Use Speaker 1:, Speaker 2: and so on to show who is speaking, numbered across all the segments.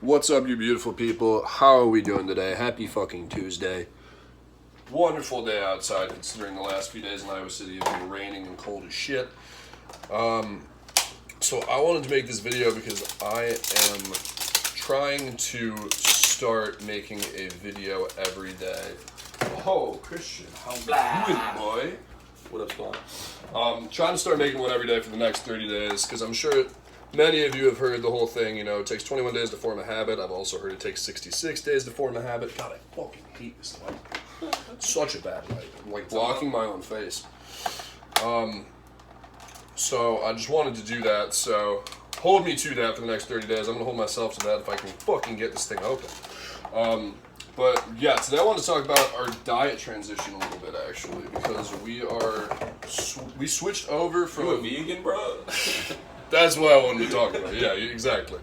Speaker 1: What's up, you beautiful people? How are we doing today? Happy fucking Tuesday. Wonderful day outside, considering the last few days in Iowa City have been raining and cold as shit. So I wanted to make this video because I am trying to start making a video every day. Oh, Christian, how you doing, boy? What up, Spawn? Trying to start making one every day for the next 30 days, because I'm sure many of you have heard the whole thing, you know, it takes 21 days to form a habit. I've also heard it takes 66 days to form a habit. God, I fucking hate this light. It's such a bad light. I'm like blocking my own face. So I just wanted to do that, so hold me to that for the next 30 days. I'm going to hold myself to that if I can fucking get this thing open. But yeah, today I want to talk about our diet transition a little bit, actually, because we switched over from...
Speaker 2: You a vegan, bro?
Speaker 1: That's what I wanted to talk about. Yeah, exactly.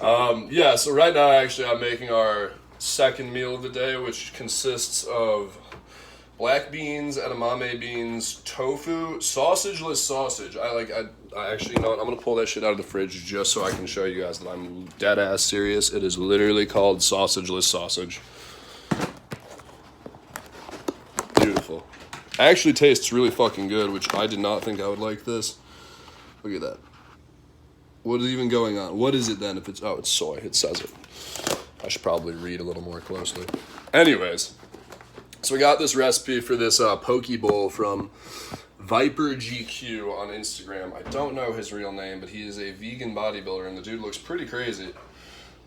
Speaker 1: Yeah, so right now, actually, I'm making our second meal of the day, which consists of black beans, edamame beans, tofu, sausageless sausage. I actually, you know what, I'm going to pull that shit out of the fridge just so I can show you guys that I'm dead ass serious. It is literally called sausageless sausage. Beautiful. Actually tastes really fucking good, which I did not think I would like this. Look at that. What is even going on? What is it then if it's... Oh, it's soy. It says it. I should probably read a little more closely. Anyways, so we got this recipe for this poke bowl from Viper GQ on Instagram. I don't know his real name, but he is a vegan bodybuilder, and the dude looks pretty crazy.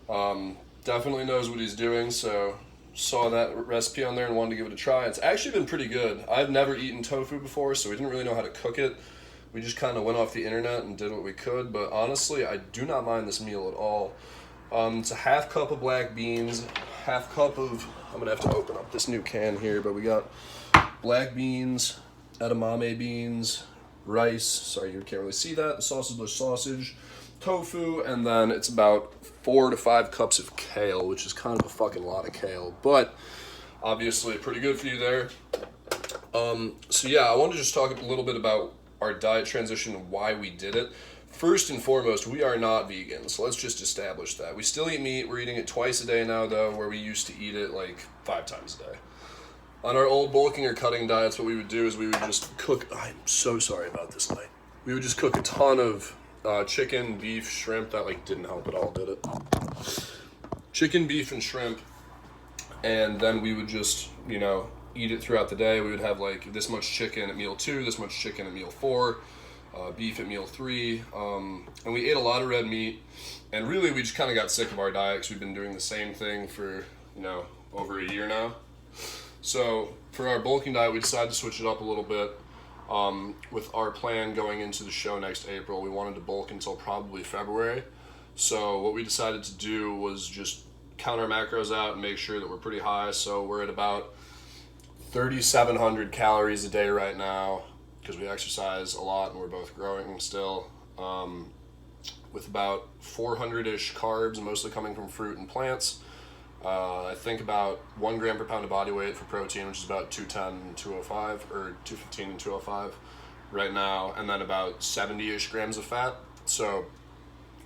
Speaker 1: Definitely knows what he's doing, so saw that recipe on there and wanted to give it a try. It's actually been pretty good. I've never eaten tofu before, so we didn't really know how to cook it. We just kind of went off the internet and did what we could, but honestly, I do not mind this meal at all. It's a half cup of black beans, half cup of... I'm going to have to open up this new can here, but we got black beans, edamame beans, rice, sorry you can't really see that, the sausageless sausage, tofu, and then it's about 4 to 5 cups of kale, which is kind of a fucking lot of kale, but obviously pretty good for you there. So yeah, I want to just talk a little bit about our diet transition and why we did it. First and foremost, we are not vegan, so let's just establish that. We still eat meat. We're eating it twice a day now, though, where we used to eat it like 5 times a day. On our old bulking or cutting diets, what we would do is we would just cook... I'm so sorry about this light. We would just cook a ton of chicken, beef, shrimp. That like didn't help at all, did it? Chicken, beef, and shrimp. And then we would just, you know, eat it throughout the day. We would have like this much chicken at meal 2, this much chicken at meal 4, beef at meal 3, and we ate a lot of red meat, and really we just kind of got sick of our diet because we've been doing the same thing for, you know, over a year now. So for our bulking diet, we decided to switch it up a little bit. With our plan going into the show next April, we wanted to bulk until probably February. So what we decided to do was just count our macros out and make sure that we're pretty high. So we're at about 3,700 calories a day right now, because we exercise a lot and we're both growing still, with about 400-ish carbs, mostly coming from fruit and plants. I think about 1 gram per pound of body weight for protein, which is about 210 and 205, or 215 and 205 right now, and then about 70-ish grams of fat. So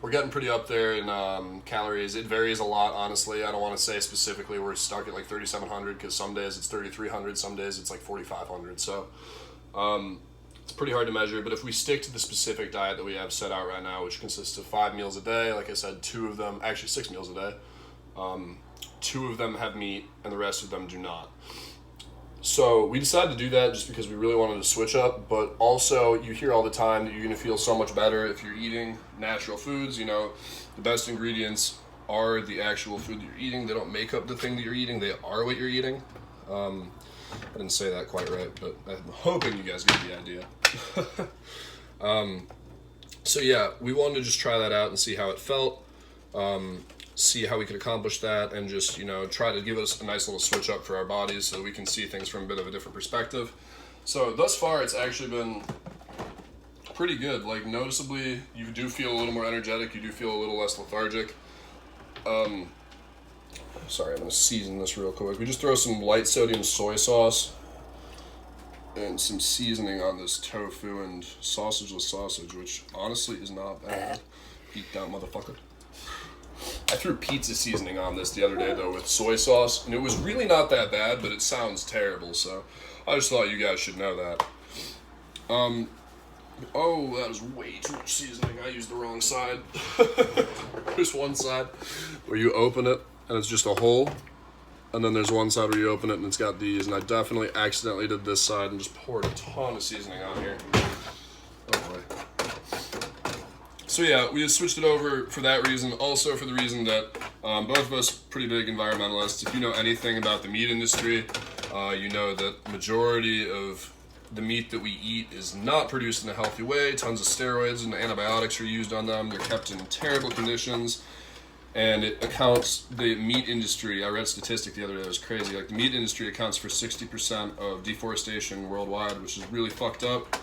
Speaker 1: we're getting pretty up there in calories. It varies a lot, honestly. I don't want to say specifically we're stuck at like 3,700, because some days it's 3,300, some days it's like 4,500. So it's pretty hard to measure, but if we stick to the specific diet that we have set out right now, which consists of 5 meals a day, like I said, 2 of them, actually 6 meals a day, 2 of them have meat and the rest of them do not. So we decided to do that just because we really wanted to switch up, but also you hear all the time that you're going to feel so much better if you're eating natural foods. You know, the best ingredients are the actual food that you're eating. They don't make up the thing that you're eating. They are what you're eating. I didn't say that quite right, but I'm hoping you guys get the idea. So yeah, we wanted to just try that out and see how it felt, see how we could accomplish that, and just, you know, try to give us a nice little switch up for our bodies so we can see things from a bit of a different perspective. So thus far, it's actually been pretty good. Like, noticeably, you do feel a little more energetic, you do feel a little less lethargic. Sorry, I'm going to season this real quick. We just throw some light sodium soy sauce and some seasoning on this tofu and sausageless sausage, which honestly is not bad. Eat that motherfucker. I threw pizza seasoning on this the other day, though, with soy sauce, and it was really not that bad, but it sounds terrible, so I just thought you guys should know that. Oh, that was way too much seasoning. I used the wrong side. There's one side where you open it, and it's just a hole, and then there's one side where you open it, and it's got these, and I definitely accidentally did this side and just poured a ton of seasoning on here. Oh, boy. So yeah, we just switched it over for that reason. Also for the reason that both of us pretty big environmentalists. If you know anything about the meat industry, you know that the majority of the meat that we eat is not produced in a healthy way. Tons of steroids and antibiotics are used on them. They're kept in terrible conditions. And it accounts, the meat industry, I read a statistic the other day that was crazy. Like the meat industry accounts for 60% of deforestation worldwide, which is really fucked up.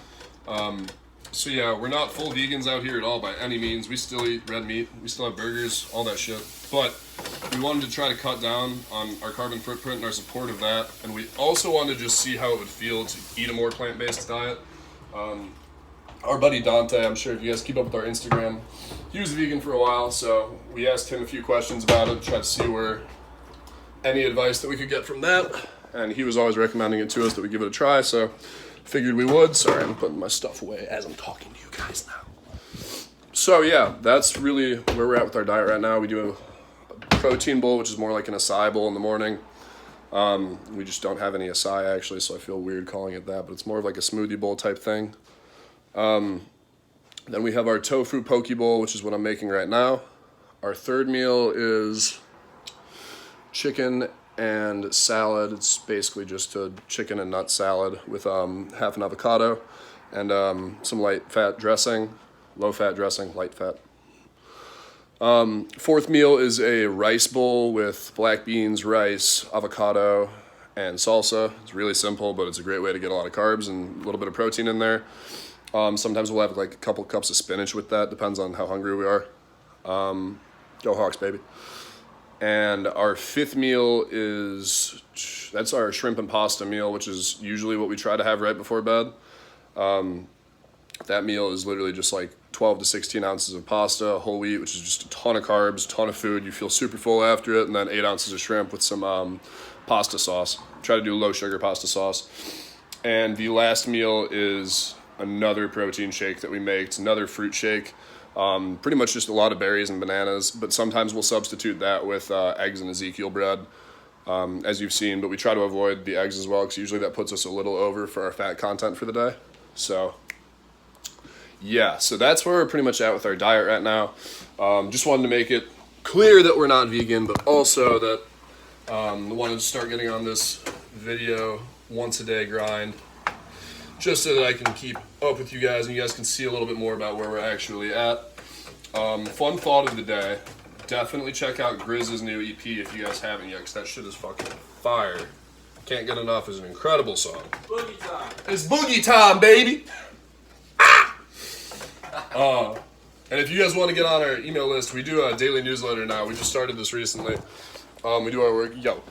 Speaker 1: So yeah, we're not full vegans out here at all by any means. We still eat red meat. We still have burgers, all that shit. But we wanted to try to cut down on our carbon footprint and our support of that. And we also wanted to just see how it would feel to eat a more plant-based diet. Our buddy Dante, I'm sure if you guys keep up with our Instagram, he was vegan for a while, so we asked him a few questions about it, tried to see where any advice that we could get from that. And he was always recommending it to us that we give it a try, so figured we would. Sorry, I'm putting my stuff away as I'm talking to you guys now. So yeah, that's really where we're at with our diet right now. We do a protein bowl, which is more like an acai bowl in the morning. We just don't have any acai actually, so I feel weird calling it that, but it's more of like a smoothie bowl type thing. Then we have our tofu poke bowl, which is what I'm making right now. Our third meal is chicken and salad. It's basically just a chicken and nut salad with half an avocado and some light fat dressing, low fat dressing, light fat. Fourth meal is a rice bowl with black beans, rice, avocado, and salsa. It's really simple, but it's a great way to get a lot of carbs and a little bit of protein in there. Sometimes we'll have like a couple cups of spinach with that, depends on how hungry we are. Go Hawks, baby. And our fifth meal that's our shrimp and pasta meal, which is usually what we try to have right before bed. That meal is literally just like 12 to 16 ounces of pasta, whole wheat, which is just a ton of carbs, ton of food. You feel super full after it, and then 8 ounces of shrimp with some pasta sauce. Try to do low sugar pasta sauce. And the last meal is another protein shake that we make. It's another fruit shake. Pretty much just a lot of berries and bananas, but sometimes we'll substitute that with eggs and Ezekiel bread, as you've seen, but we try to avoid the eggs as well, because usually that puts us a little over for our fat content for the day. So yeah, so that's where we're pretty much at with our diet right now. Just wanted to make it clear that we're not vegan, but also that wanted to start getting on this video once a day grind, just so that I can keep up with you guys and you guys can see a little bit more about where we're actually at. Fun thought of the day, definitely check out Grizz's new EP if you guys haven't yet, because that shit is fucking fire. Can't Get Enough is an incredible song.
Speaker 2: Boogie time.
Speaker 1: It's boogie time, baby! And if you guys want to get on our email list, we do a daily newsletter now. We just started this recently. We do our work. Yo.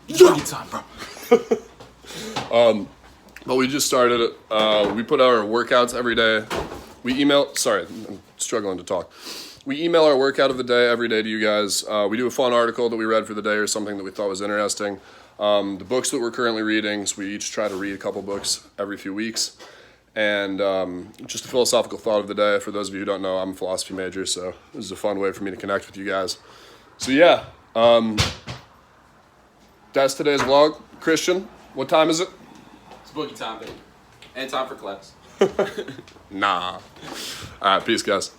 Speaker 2: Boogie time, bro.
Speaker 1: But we just started it. We put our workouts every day. I'm struggling to talk. We email our workout of the day every day to you guys. We do a fun article that we read for the day or something that we thought was interesting. The books that we're currently reading, so we each try to read a couple books every few weeks. And just a philosophical thought of the day. For those of you who don't know, I'm a philosophy major, so this is a fun way for me to connect with you guys. So yeah, that's today's vlog. Christian, what time is it?
Speaker 2: It's boogie time, baby. And time for class.
Speaker 1: Nah. All right, peace, guys.